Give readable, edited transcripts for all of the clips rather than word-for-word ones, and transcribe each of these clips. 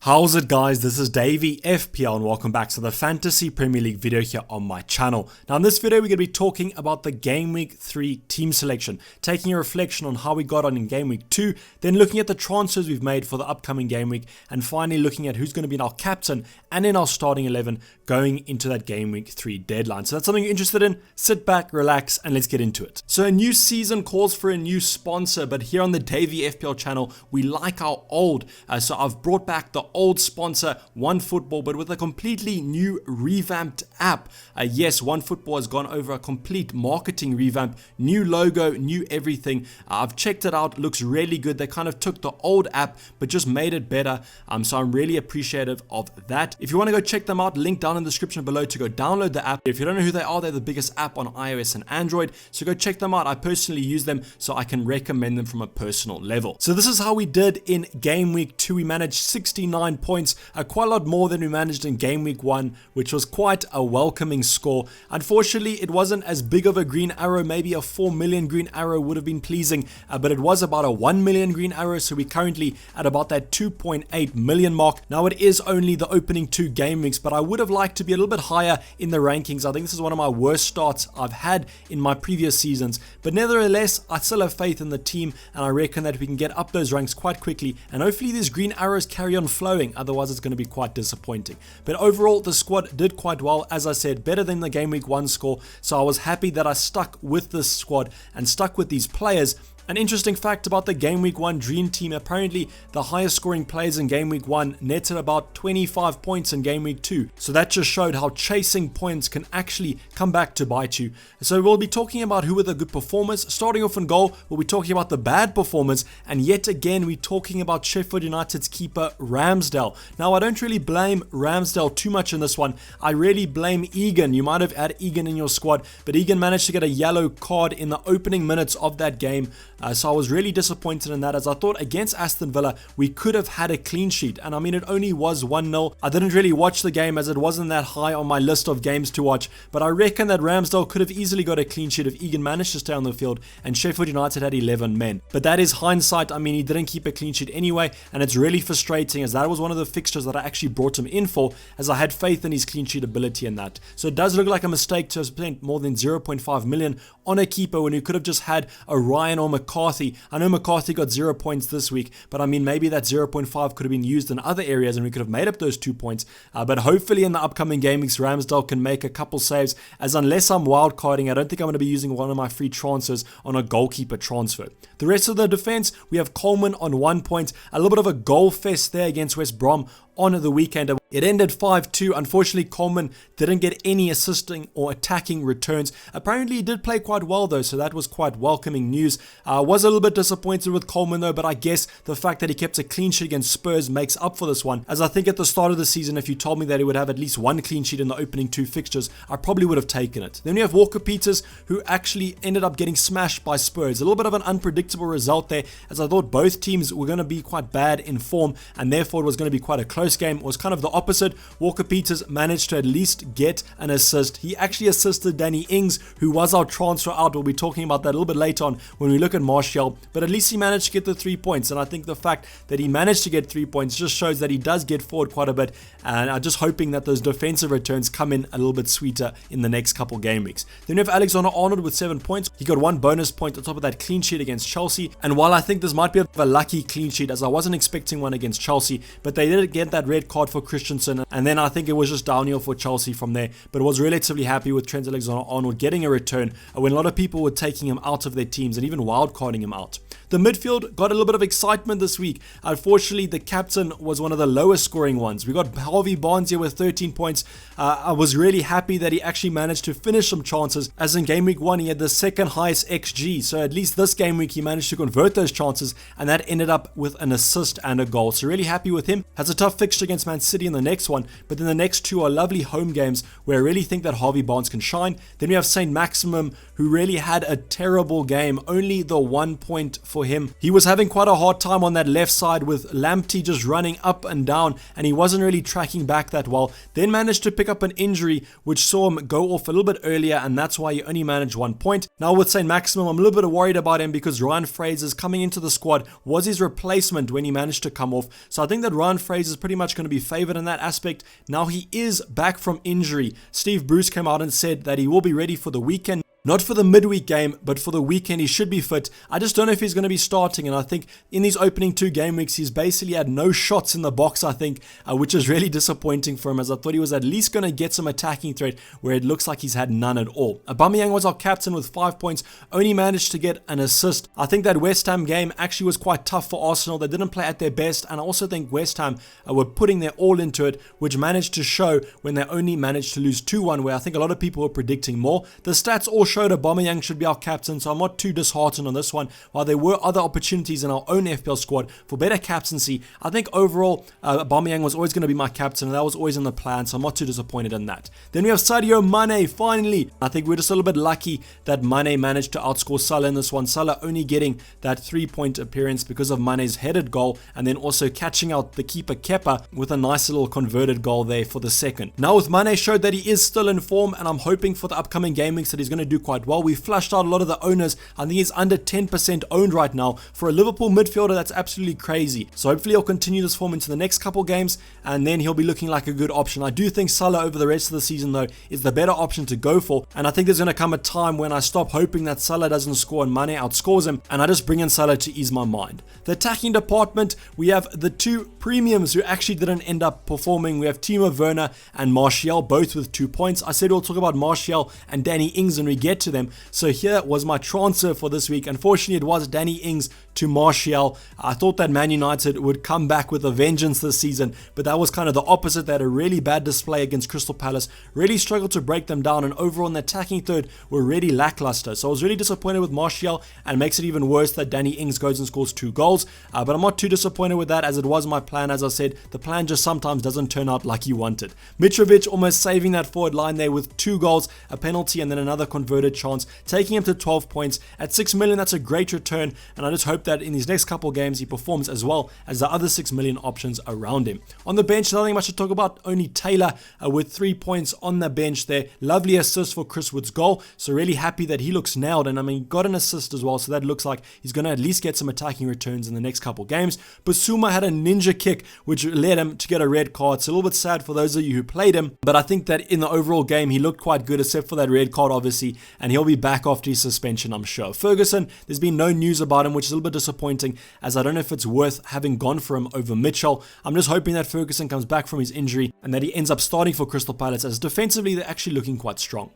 How's it, guys? This is Dayvy FPL and welcome back to the Fantasy Premier League video here on my channel. Now in this video we're going to be talking about the Game Week 3 team selection, taking a reflection on how we got on in Game Week 2, then looking at the transfers we've made for the upcoming Game Week, and finally looking at who's going to be in our captain and in our starting 11 going into that Game Week 3 deadline. So that's something you're interested in, sit back, relax, and let's get into it. So a new season calls for a new sponsor, but here on the Dayvy FPL channel we like our old, so I've brought back the old sponsor OneFootball, but with a completely new revamped app. Yes, OneFootball has gone over a complete marketing revamp, new logo, new everything. I've checked it out, looks really good. They kind of took the old app but just made it better, so I'm really appreciative of that. If you want to go check them out, link down in the description below to go download the app. If you don't know who they are, they're the biggest app on iOS and Android, so go check them out. I personally use them, so I can recommend them from a personal level. So this is how we did in Game Week 2. We managed 69 points, quite a lot more than we managed in Game Week 1, which was quite a welcoming score. Unfortunately, it wasn't as big of a green arrow. Maybe a 4 million green arrow would have been pleasing, but it was about a 1 million green arrow, so we're currently at about that 2.8 million mark. Now it is only the opening 2 game weeks, but I would have liked to be a little bit higher in the rankings. I think this is one of my worst starts I've had in my previous seasons, but nevertheless I still have faith in the team, and I reckon that we can get up those ranks quite quickly, and hopefully these green arrows carry on flowing. Otherwise it's going to be quite disappointing. But overall the squad did quite well, as I said, better than the Game Week 1 score, so I was happy that I stuck with this squad and stuck with these players. An interesting fact about the Game Week 1 Dream Team, apparently the highest scoring players in Game Week 1 netted about 25 points in Game Week 2. So that just showed how chasing points can actually come back to bite you. So we'll be talking about who were the good performers. Starting off in goal, we'll be talking about the bad performers, and yet again we're talking about Sheffield United's keeper Ramsdale. Now I don't really blame Ramsdale too much in this one. I really blame Egan. You might have had Egan in your squad, but Egan managed to get a yellow card in the opening minutes of that game. So I was really disappointed in that, as I thought against Aston Villa we could have had a clean sheet, and I mean it only was 1-0. I didn't really watch the game as it wasn't that high on my list of games to watch, but I reckon that Ramsdale could have easily got a clean sheet if Egan managed to stay on the field and Sheffield United had 11 men. But that is hindsight. I mean, he didn't keep a clean sheet anyway, and it's really frustrating, as that was one of the fixtures that I actually brought him in for, as I had faith in his clean sheet ability and that. So it does look like a mistake to have spent more than 0.5 million on a keeper when you could have just had a Ryan or McCarthy. I know McCarthy got 0 points this week, but I mean maybe that 0.5 could have been used in other areas and we could have made up those 2 points. But hopefully in the upcoming game weeks Ramsdale can make a couple saves, as unless I'm wildcarding, I don't think I'm going to be using one of my free transfers on a goalkeeper transfer. The rest of the defense, we have Coleman on 1 point, a little bit of a goal fest there against West Brom on the weekend. It ended 5-2. Unfortunately, Coleman didn't get any assisting or attacking returns. Apparently, he did play quite well though, so that was quite welcoming news. I was a little bit disappointed with Coleman though, but I guess the fact that he kept a clean sheet against Spurs makes up for this one, as I think at the start of the season, if you told me that he would have at least 1 clean sheet in the opening 2 fixtures, I probably would have taken it. Then we have Walker-Peters, who actually ended up getting smashed by Spurs. A little bit of an unpredictable result there, as I thought both teams were going to be quite bad in form, and therefore it was going to be quite a close game. It was kind of the opposite. Walker-Peters managed to at least get an assist. He actually assisted Danny Ings, who was our transfer out. We'll be talking about that a little bit later on when we look at Martial, but at least he managed to get the 3 points, and I think the fact that he managed to get 3 points just shows that he does get forward quite a bit, and I'm just hoping that those defensive returns come in a little bit sweeter in the next couple game weeks. Then we have Alexander-Arnold with 7 points. He got 1 bonus point on top of that clean sheet against Chelsea, and while I think this might be a lucky clean sheet, as I wasn't expecting one against Chelsea, but they did get that red card for Christensen, and then I think it was just downhill for Chelsea from there. But was relatively happy with Trent Alexander-Arnold getting a return when a lot of people were taking him out of their teams and even wildcarding him out. The midfield got a little bit of excitement this week. Unfortunately, the captain was one of the lowest scoring ones. We got Harvey Barnes here with 13 points. I was really happy that he actually managed to finish some chances, as in Game Week 1 he had the second highest XG. So at least this game week he managed to convert those chances, and that ended up with an assist and a goal. So really happy with him. Has a tough fixture against Man City in the next one, but then the next 2 are lovely home games where I really think that Harvey Barnes can shine. Then we have Saint Maximum, who really had a terrible game. Only the 1 point for him. He was having quite a hard time on that left side with Lamptey just running up and down, and he wasn't really tracking back that well. Then managed to pick up an injury which saw him go off a little bit earlier, and that's why he only managed 1 point. Now with St. Maximum, I'm a little bit worried about him because Ryan Fraser's coming into the squad was his replacement when he managed to come off. So I think that Ryan Fraser is pretty much going to be favored in that aspect. Now he is back from injury. Steve Bruce came out and said that he will be ready for the weekend. Not for the midweek game, but for the weekend he should be fit. I just don't know if he's going to be starting, and I think in these opening 2 game weeks he's basically had no shots in the box, I think, which is really disappointing for him, as I thought he was at least going to get some attacking threat where it looks like he's had none at all. Aubameyang was our captain with 5 points, only managed to get an assist. I think that West Ham game actually was quite tough for Arsenal. They didn't play at their best, and I also think West Ham were putting their all into it, which managed to show when they only managed to lose 2-1, where I think a lot of people were predicting more. The stats all showed Aubameyang should be our captain, so I'm not too disheartened on this one. While there were other opportunities in our own FPL squad for better captaincy, I think overall Aubameyang was always going to be my captain, and that was always in the plan, so I'm not too disappointed in that. Then we have Sadio Mane, finally. I think we're just a little bit lucky that Mane managed to outscore Salah in this one. Salah only getting that 3-point appearance because of Mane's headed goal, and then also catching out the keeper Kepa with a nice little converted goal there for the second. Now with Mane showed that he is still in form, and I'm hoping for the upcoming game weeks that he's going to do quite well. We flushed out a lot of the owners. I think he's under 10% owned right now. For a Liverpool midfielder, that's absolutely crazy. So hopefully he'll continue this form into the next couple games, and then he'll be looking like a good option. I do think Salah over the rest of the season though is the better option to go for, and I think there's going to come a time when I stop hoping that Salah doesn't score and Mane outscores him, and I just bring in Salah to ease my mind. The attacking department, we have the 2 premiums who actually didn't end up performing. We have Timo Werner and Martial, both with 2 points. I said we'll talk about Martial and Danny Ings when we get to them. So here was my transfer for this week. Unfortunately, it was Danny Ings to Martial. I thought that Man United would come back with a vengeance this season, but that was kind of the opposite. They had a really bad display against Crystal Palace, really struggled to break them down, and overall in the attacking third were really lackluster. So I was really disappointed with Martial, and it makes it even worse that Danny Ings goes and scores 2 goals. But I'm not too disappointed with that, as it was my plan. As I said, the plan just sometimes doesn't turn out like you wanted. Mitrovic almost saving that forward line there with 2 goals, a penalty, and then another converted chance, taking him to 12 points. At 6 million, that's a great return, and I just hope that in these next couple games he performs as well as the other 6 million options around him. On the bench, nothing much to talk about, only Taylor with 3 points on the bench there. Lovely assist for Chris Wood's goal, so really happy that he looks nailed, and I mean, got an assist as well, so that looks like he's going to at least get some attacking returns in the next couple games. Basuma had a ninja kick, which led him to get a red card. It's a little bit sad for those of you who played him, but I think that in the overall game, he looked quite good, except for that red card, obviously, and he'll be back after his suspension, I'm sure. Ferguson, there's been no news about him, which is a little bit disappointing, as I don't know if it's worth having gone for him over Mitchell. I'm just hoping that Ferguson comes back from his injury and that he ends up starting for Crystal Palace, as defensively they're actually looking quite strong.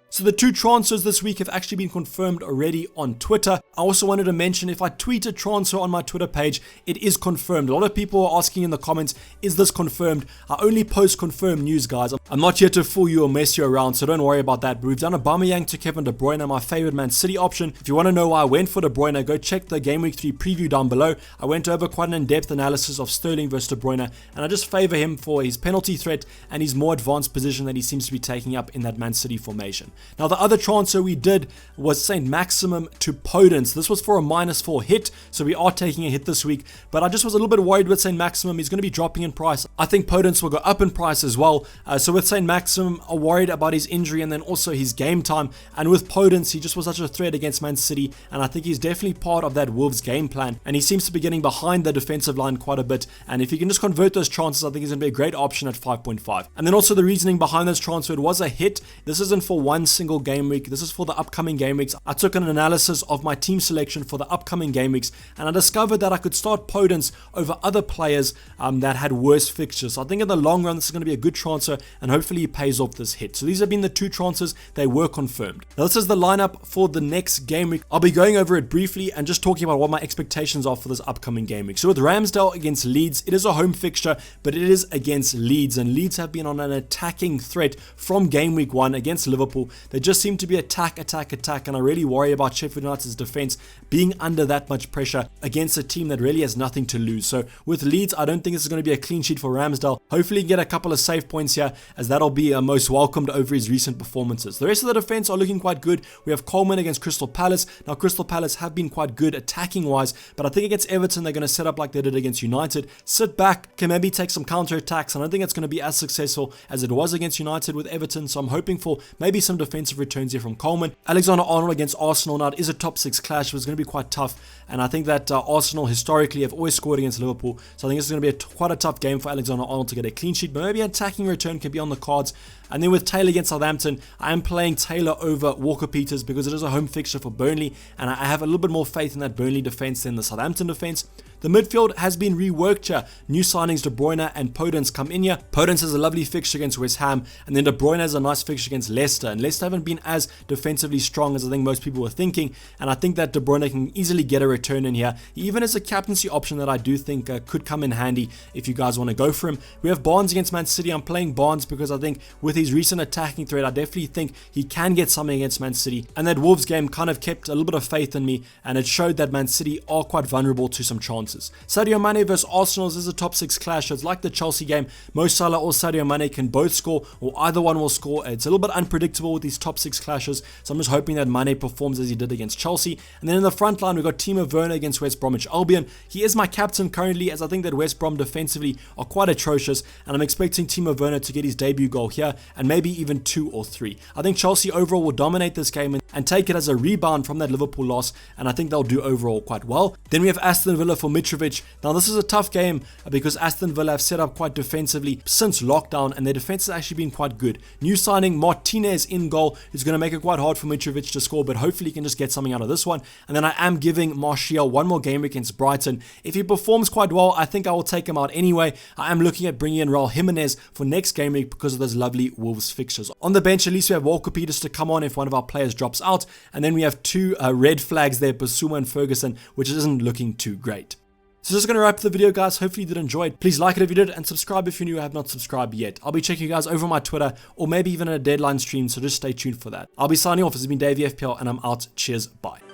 So the 2 transfers this week have actually been confirmed already on Twitter. I also wanted to mention, if I tweet a transfer on my Twitter page, it is confirmed. A lot of people are asking in the comments, is this confirmed? I only post confirmed news, guys. I'm not here to fool you or mess you around, so don't worry about that. But we've done Aubameyang to Kevin De Bruyne, my favorite Man City option. If you want to know why I went for De Bruyne, go check the Game Week 3 preview down below. I went over quite an in-depth analysis of Sterling versus De Bruyne, and I just favor him for his penalty threat and his more advanced position that he seems to be taking up in that Man City formation. Now, the other transfer we did was St. Maximum to Podence. This was for a -4 hit, so we are taking a hit this week, but I just was a little bit worried with St. Maximum. He's going to be dropping in price. I think Podence will go up in price as well. So with St. Maximum, I'm worried about his injury and then also his game time, and with Podence, he just was such a threat against Man City, and I think he's definitely part of that Wolves game plan, and he seems to be getting behind the defensive line quite a bit, and if he can just convert those chances, I think he's going to be a great option at 5.5. And then also the reasoning behind this transfer, it was a hit. This isn't for one single game week. This is for the upcoming game weeks. I took an analysis of my team selection for the upcoming game weeks, and I discovered that I could start Podence over other players that had worse fixtures. So I think in the long run, this is going to be a good transfer, and hopefully he pays off this hit. So these have been the 2 transfers. They were confirmed. Now this is the lineup for the next game week. I'll be going over it briefly and just talking about what my expectations are for this upcoming game week. So with Ramsdale against Leeds, it is a home fixture, but it is against Leeds, and Leeds have been on an attacking threat from game week 1 against Liverpool. They just seem to be attack, and I really worry about Sheffield United's defense being under that much pressure against a team that really has nothing to lose. So with Leeds, I don't think this is going to be a clean sheet for Ramsdale. Hopefully he can get a couple of save points here, as that'll be most welcomed over his recent performances. The rest of the defense are looking quite good. We have Coleman against Crystal Palace. Now Crystal Palace have been quite good attacking wise, but I think against Everton they're going to set up like they did against United. Sit back, can maybe take some counter attacks, and I don't think it's going to be as successful as it was against United with Everton. So I'm hoping for maybe some defensive returns here from Coleman. Alexander-Arnold against Arsenal. Now it is a top 6 clash, but it's going to be quite tough, and I think that Arsenal historically have always scored against Liverpool, so I think it's going to be quite a tough game for Alexander-Arnold to get a clean sheet, but maybe an attacking return can be on the cards. And then with Taylor against Southampton, I am playing Taylor over Walker-Peters because it is a home fixture for Burnley, and I have a little bit more faith in that Burnley defense than the Southampton defense. The midfield has been reworked here. New signings De Bruyne and Podence come in here. Podence has a lovely fixture against West Ham, and then De Bruyne has a nice fixture against Leicester. And Leicester haven't been as defensively strong as I think most people were thinking, and I think that De Bruyne can easily get a return in here. He even has a captaincy option that I do think could come in handy if you guys want to go for him. We have Barnes against Man City. I'm playing Barnes because I think with his recent attacking threat, I definitely think he can get something against Man City. And that Wolves game kind of kept a little bit of faith in me, and it showed that Man City are quite vulnerable to some chances. Sadio Mane versus Arsenal is a top 6 clash. It's like the Chelsea game. Mo Salah or Sadio Mane can both score, or either one will score. It's a little bit unpredictable with these top 6 clashes, so I'm just hoping that Mane performs as he did against Chelsea. And then in the front line, we've got Timo Werner against West Bromwich Albion. He is my captain currently, as I think that West Brom defensively are quite atrocious, and I'm expecting Timo Werner to get his debut goal here, and maybe even 2 or 3. I think Chelsea overall will dominate this game and take it as a rebound from that Liverpool loss, and I think they'll do overall quite well. Then we have Aston Villa for Mitrovic. Now this is a tough game because Aston Villa have set up quite defensively since lockdown, and their defense has actually been quite good. New signing Martinez in goal is going to make it quite hard for Mitrovic to score, but hopefully he can just get something out of this one. And then I am giving Martial one more game against Brighton. If he performs quite well, I think I will take him out anyway. I am looking at bringing in Raul Jimenez for next game week because of those lovely Wolves fixtures. On the bench, at least we have Walker-Peters to come on if one of our players drops out, and then we have 2 red flags there, Basuma and Ferguson, which isn't looking too great. So just going to wrap up the video, guys. Hopefully you did enjoy it. Please like it if you did, and subscribe if you're new or have not subscribed yet. I'll be checking you guys over on my Twitter, or maybe even in a deadline stream, so just stay tuned for that. I'll be signing off. This has been Dayvy FPL, and I'm out. Cheers, bye.